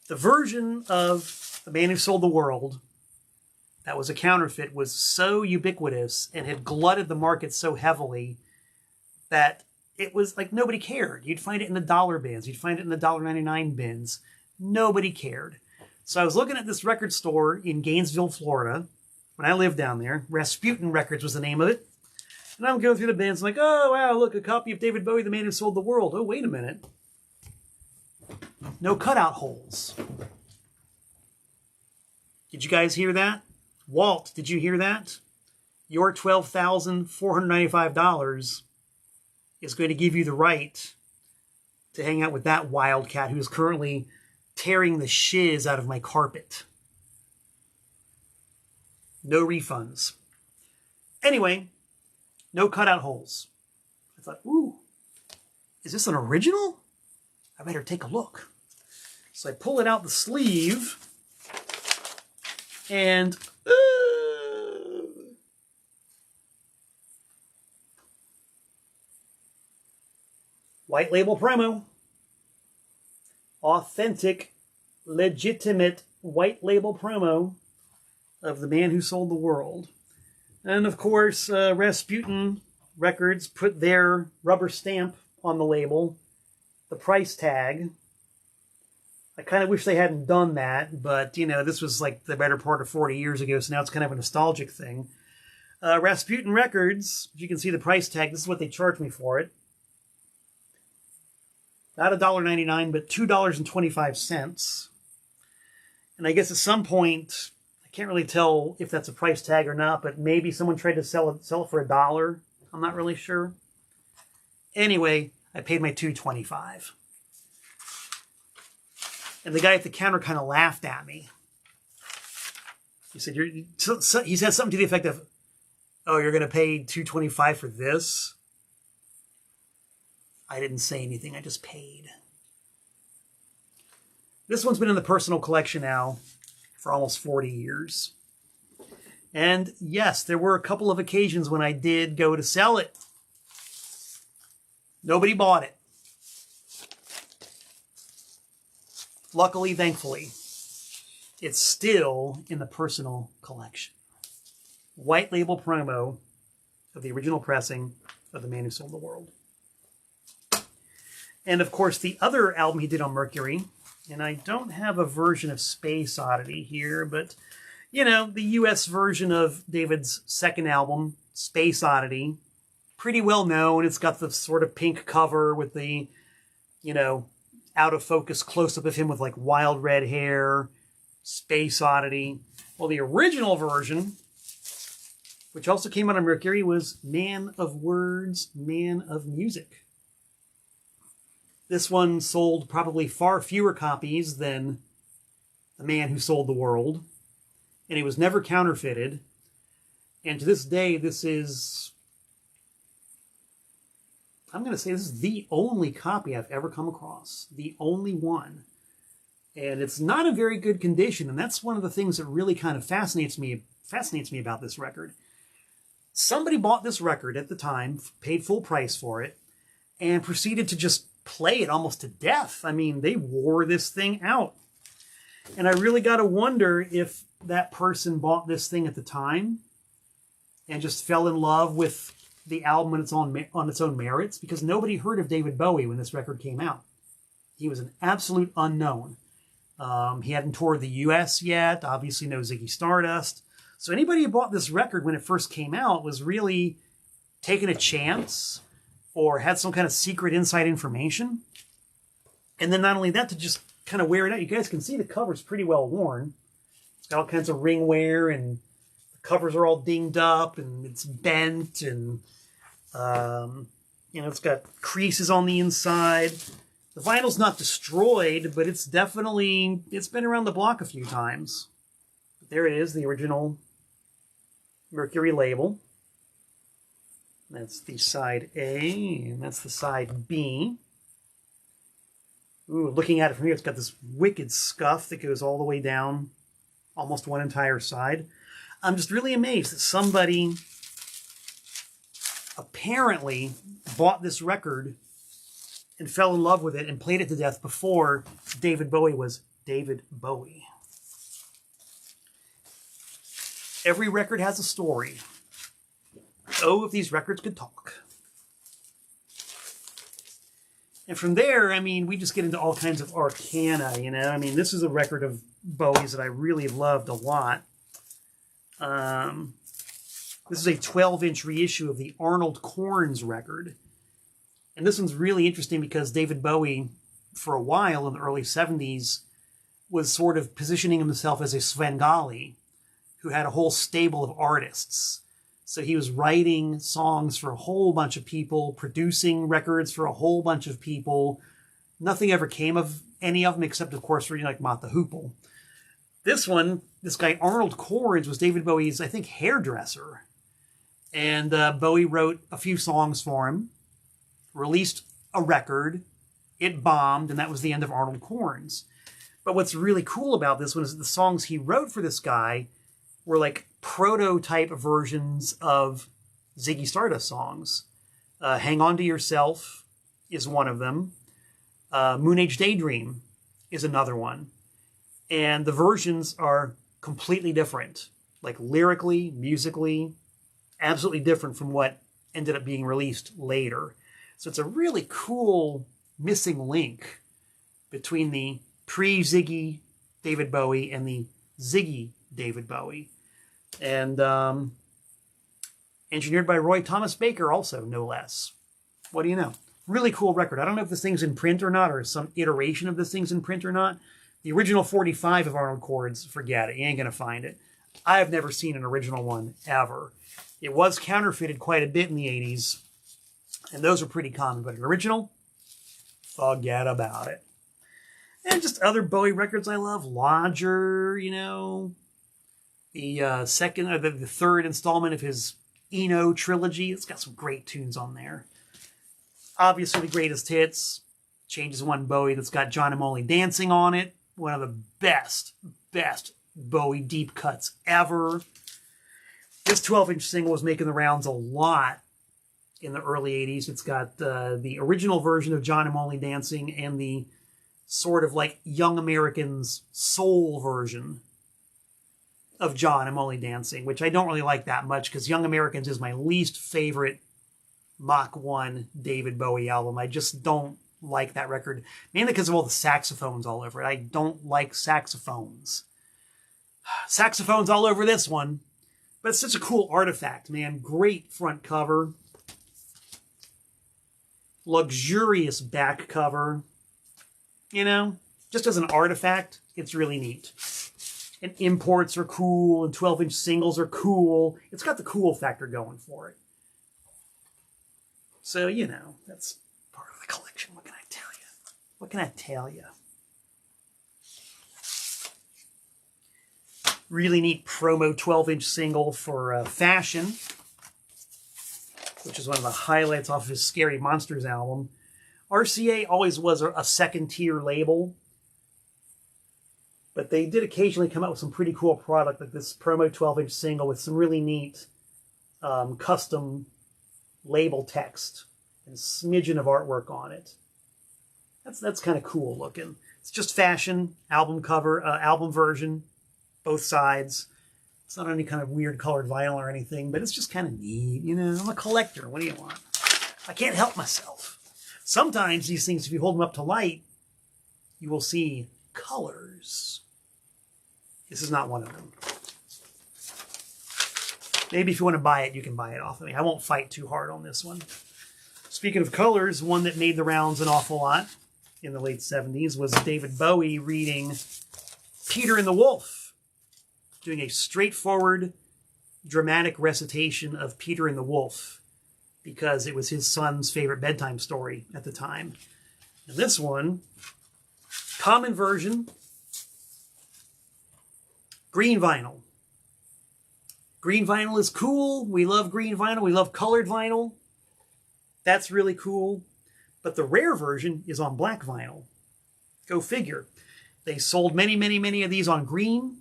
the version of The Man Who Sold the World that was a counterfeit was so ubiquitous and had glutted the market so heavily that it was like nobody cared. You'd find it in the dollar bins. You'd find it in the $1.99 bins. Nobody cared. So I was looking at this record store in Gainesville, Florida, when I lived down there. Rasputin Records was the name of it. And I'm going through the bins, like, oh, wow, look, a copy of David Bowie, The Man Who Sold the World. Oh, wait a minute. No cutout holes. Did you guys hear that? Walt, did you hear that? Your $12,495 is going to give you the right to hang out with that wildcat who is currently tearing the shiz out of my carpet. No refunds. Anyway, no cutout holes. I thought, ooh, is this an original? I better take a look. So I pull it out the sleeve, and white label promo. Authentic, legitimate white label promo of The Man Who Sold the World. And of course, Rasputin Records put their rubber stamp on the label, the price tag. I kind of wish they hadn't done that, but, you know, this was like the better part of 40 years ago, so now it's kind of a nostalgic thing. Rasputin Records, as you can see the price tag, this is what they charged me for it. Not $1.99, but $2.25. And I guess at some point, I can't really tell if that's a price tag or not, but maybe someone tried to sell it for $1. I'm not really sure. Anyway, I paid my $2.25. And the guy at the counter kind of laughed at me. He said, he said something to the effect of, "Oh, you're going to pay $2.25 for this?" I didn't say anything. I just paid. This one's been in the personal collection now for almost 40 years. And yes, there were a couple of occasions when I did go to sell it. Nobody bought it. Luckily, thankfully, it's still in the personal collection. White label promo of the original pressing of The Man Who Sold the World. And of course, the other album he did on Mercury, and I don't have a version of Space Oddity here, but, you know, the US version of David's second album, Space Oddity, pretty well known. It's got the sort of pink cover with the, you know, out of focus close-up of him with like wild red hair, Space Oddity. Well, the original version, which also came out on Mercury, was Man of Words, Man of Music. This one sold probably far fewer copies than The Man Who Sold the World, and it was never counterfeited. And to this day, this is, I'm going to say this is the only copy I've ever come across. The only one. And it's not in very good condition, and that's one of the things that really kind of fascinates me about this record. Somebody bought this record at the time, paid full price for it, and proceeded to just play it almost to death. I mean, they wore this thing out. And I really got to wonder if that person bought this thing at the time and just fell in love with the album on its own merits, because nobody heard of David Bowie when this record came out. He was an absolute unknown. He hadn't toured the US yet, obviously no Ziggy Stardust. So anybody who bought this record when it first came out was really taking a chance or had some kind of secret inside information. And then not only that, to just kind of wear it out. You guys can see the cover's pretty well worn. It's got all kinds of ring wear, and the covers are all dinged up, and it's bent, and you know, it's got creases on the inside. The vinyl's not destroyed, but it's been around the block a few times. But there it is, the original Mercury label. That's the side A, and that's the side B. Ooh, looking at it from here, it's got this wicked scuff that goes all the way down, almost one entire side. I'm just really amazed that somebody apparently bought this record and fell in love with it and played it to death before David Bowie was David Bowie. Every record has a story. Oh, if these records could talk. And from there, I mean, we just get into all kinds of arcana, you know. I mean, this is a record of Bowie's that I really loved a lot. This is a 12-inch reissue of the Arnold Corns record. And this one's really interesting because David Bowie, for a while in the early 70s, was sort of positioning himself as a Svengali who had a whole stable of artists. So he was writing songs for a whole bunch of people, producing records for a whole bunch of people. Nothing ever came of any of them except, of course, for, you know, like Mott the Hoople. This one, this guy Arnold Corns was David Bowie's, I think, hairdresser. And Bowie wrote a few songs for him, released a record, it bombed, and that was the end of Arnold Corns. But what's really cool about this one is that the songs he wrote for this guy were like prototype versions of Ziggy Stardust songs. Hang On to Yourself is one of them. Moon Age Daydream is another one. And the versions are completely different. Like lyrically, musically, absolutely different from what ended up being released later. So it's a really cool missing link between the pre-Ziggy David Bowie and the Ziggy David Bowie. And Engineered by Roy Thomas Baker also, no less. What do you know? Really cool record. I don't know if this thing's in print or not, or some iteration of this thing's in print or not. The original 45 of Arnold Chords, forget it. You ain't going to find it. I have never seen an original one, ever. It was counterfeited quite a bit in the 80s, and those are pretty common. But an original, forget about it. And just other Bowie records I love. Lodger, you know. The second, or the third installment of his Eno trilogy. It's got some great tunes on there. Obviously, the greatest hits. Changes One Bowie that's got John and Molly dancing on it. One of the best Bowie deep cuts ever. This 12-inch single was making the rounds a lot in the early 80s. It's got the original version of John and Molly dancing and the sort of like Young Americans soul version of John and Molly dancing, which I don't really like that much because Young Americans is my least favorite Mach 1 David Bowie album. I just don't like that record, mainly because of all the saxophones all over it. I don't like saxophones. Saxophones all over this one, but it's such a cool artifact, man. Great front cover. Luxurious back cover. You know, just as an artifact, it's really neat. And imports are cool, and 12-inch singles are cool. It's got the cool factor going for it. So, you know, that's part of the collection. What can I tell you? What can I tell you? Really neat promo 12-inch single for Fashion, which is one of the highlights off of his Scary Monsters album. RCA always was a second-tier label, but they did occasionally come out with some pretty cool product, like this promo 12-inch single with some really neat custom label text and a smidgen of artwork on it. That's kind of cool looking. It's just Fashion, album cover, album version, both sides. It's not any kind of weird colored vinyl or anything, but it's just kind of neat. You know, I'm a collector. What do you want? I can't help myself. Sometimes these things, if you hold them up to light, you will see colors. This is not one of them. Maybe if you want to buy it, you can buy it off of me. I won't fight too hard on this one. Speaking of colors, one that made the rounds an awful lot in the late 70s was David Bowie reading Peter and the Wolf, doing a straightforward, dramatic recitation of Peter and the Wolf, because it was his son's favorite bedtime story at the time. And this one, common version, green vinyl. Green vinyl is cool. We love green vinyl. We love colored vinyl. That's really cool. But the rare version is on black vinyl. Go figure. They sold many, many, many of these on green.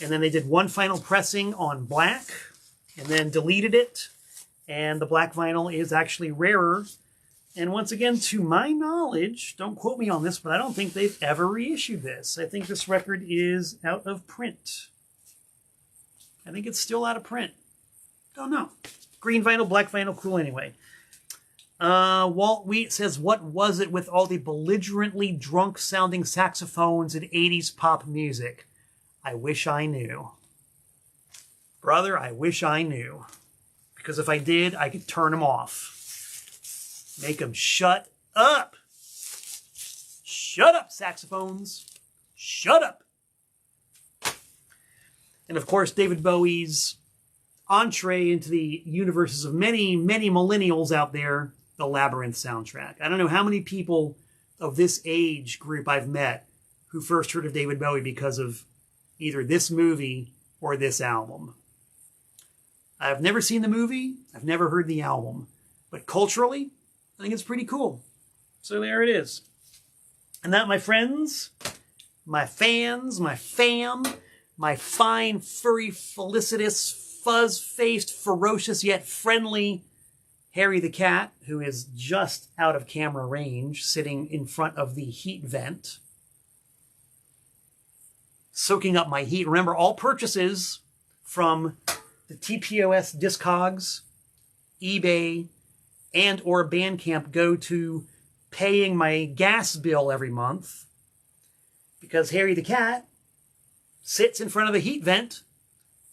And then they did one final pressing on black. And then deleted it. And the black vinyl is actually rarer. And once again, to my knowledge, don't quote me on this, but I don't think they've ever reissued this. I think this record is out of print. I think it's still out of print. Don't know. Green vinyl, black vinyl, cool anyway. Walt Wheat says, what was it with all the belligerently drunk-sounding saxophones in 80s pop music? I wish I knew. Brother, I wish I knew. Because if I did, I could turn them off. Make them shut up. Shut up, saxophones. Shut up. And of course, David Bowie's entree into the universes of many, many millennials out there, the Labyrinth soundtrack. I don't know how many people of this age group I've met who first heard of David Bowie because of either this movie or this album. I've never seen the movie. I've never heard the album. But culturally, I think it's pretty cool. So there it is. And that, my friends, my fans, my fam, my fine, furry, felicitous, fuzz-faced, ferocious, yet friendly Harry the Cat, who is just out of camera range, sitting in front of the heat vent, soaking up my heat. Remember, all purchases from the TPOS Discogs, eBay, and or Bandcamp go to paying my gas bill every month, because Harry the Cat sits in front of the heat vent,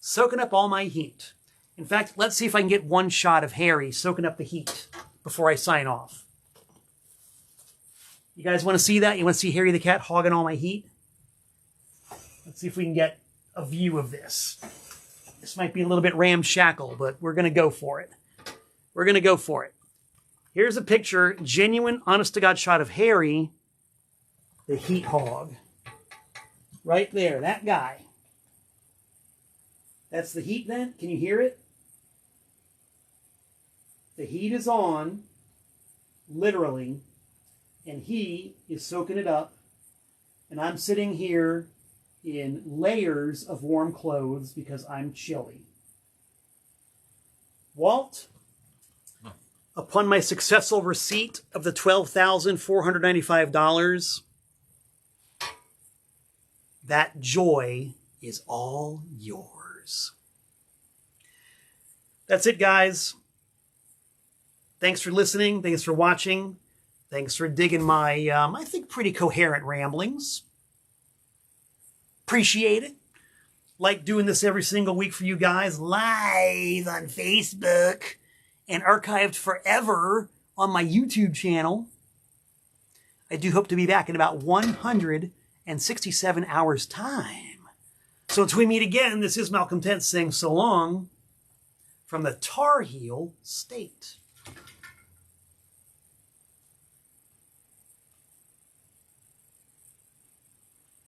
soaking up all my heat. In fact, let's see if I can get one shot of Harry soaking up the heat before I sign off. You guys want to see that? You want to see Harry the cat hogging all my heat? Let's see if we can get a view of this. This might be a little bit ramshackle, but we're going to go for it. We're going to go for it. Here's a picture, genuine, honest-to-God shot of Harry, the heat hog. Right there, that guy. That's the heat vent. Can you hear it? The heat is on, literally, and he is soaking it up. And I'm sitting here in layers of warm clothes because I'm chilly. Walt, upon my successful receipt of the $12,495, that joy is all yours. That's it, guys. Thanks for listening. Thanks for watching. Thanks for digging my, I think, pretty coherent ramblings. Appreciate it. Like doing this every single week for you guys, live on Facebook and archived forever on my YouTube channel. I do hope to be back in about 167 hours' time. So until we meet again, this is Malcolm Tent saying so long from the Tar Heel State.